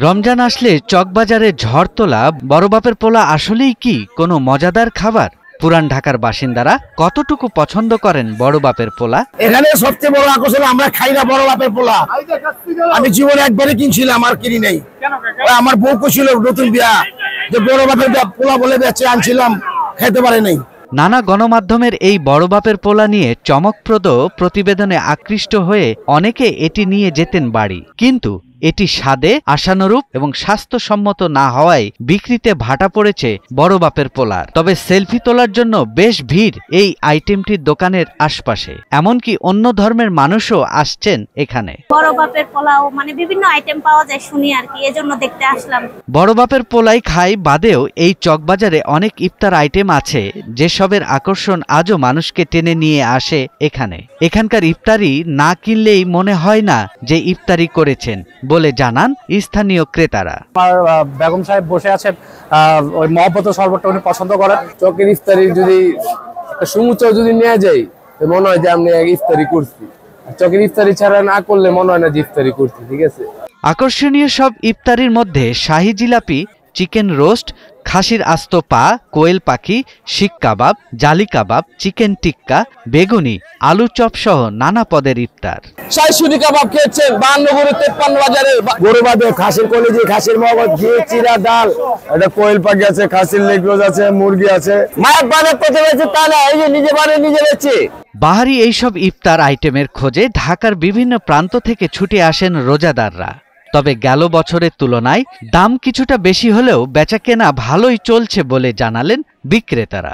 রমজান আসলে চকবাজারে ঝড় তোলা বড় বাপের পোলা আসলেই কি কোনো মজাদার খাবার? পুরান ঢাকার বাসিন্দারা কতটুকু পছন্দ করেন বড় বাপের পোলা? এখানে সবচেয়ে বড় আকর্ষণ আমরা খাই না বড় বাপের পোলা। আমি জীবনে একবারই কিনছিলাম, আর কিনি নাই। আমার বউ ছিল নতুন বিয়া, যে বড় বাপের পোলা বলে বেঁচে আনছিলাম, খেতে পারে নাই। নানা গণমাধ্যমের এই বড় বাপের পোলা নিয়ে চমকপ্রদ প্রতিবেদনে আকৃষ্ট হয়ে অনেকে এটি নিয়ে যেতেন বাড়ি, কিন্তু এটি স্বাদে আশানুরূপ এবং স্বাস্থ্যসম্মত না হওয়ায় বিক্রিতে ভাটা পড়েছে বড় বাপের পোলার। তবে সেলফি তোলার জন্য বেশ ভিড় এই আইটেমটির দোকানের আশপাশে, এমনকি অন্য ধর্মের মানুষও আসছেন এখানে। বড় বাপের পোলাও মানে বিভিন্ন আইটেম পাওয়া যায় শুনি আর কি, এজন্য দেখতে আসলাম। বড় বাপের পোলাই খাই বাদেও এই চকবাজারে অনেক ইফতার আইটেম আছে যেসবের আকর্ষণ আজও মানুষকে টেনে নিয়ে আসে এখানে। এখানকার ইফতারি না কিনলেই মনে হয় না যে ইফতারি করেছেন বলে জানান স্থানীয় ক্রেতারা। আমার বেগম সাহেব বসে আছেন, ওই মহব্বত শরবতটা উনি পছন্দ করেন। চকের ইফতারি যদি একটা সমুচা যদি নেওয়া যায় তো মনে হয় যে আমি ইফতারি করছি। চকের ইফতারি ছাড়া না করলে মনে হয় না যে ইফতারি করছি। ঠিক আছে, আকর্ষণীয় সব ইফতারির মধ্যে শাহী জিলাপি, চিকেন রোস্ট, খাসির আস্ত পা, কোয়েল পাখি, শিক কাবাব, জালি কাবাব, চিকেন টিক্কা, বেগুনি, আলু চপ সহ নানা পদের ইফতার। শাহী কাবাব খেয়েছেন 52-53 বাজারে। গরু বাদে খাসির কলিজি, খাসির মগজ, ঘি, চিরা, ডাল, একটা কোয়েল পাখি আছে, খাসির লেগ রোজ আছে, মুরগি আছে। মায়ের বাজার করতে পেরেছে তা না, এই যে নিজে বাড়ি নিজে বেচে। বাহারি এইসব ইফতার আইটেমের খোঁজে ঢাকার বিভিন্ন প্রান্ত থেকে ছুটে আসেন রোজাদাররা। তবে গেল বছরের তুলনায় দাম কিছুটা বেশি হলেও বেচাকেনা ভালোই চলছে বলে জানালেন বিক্রেতারা।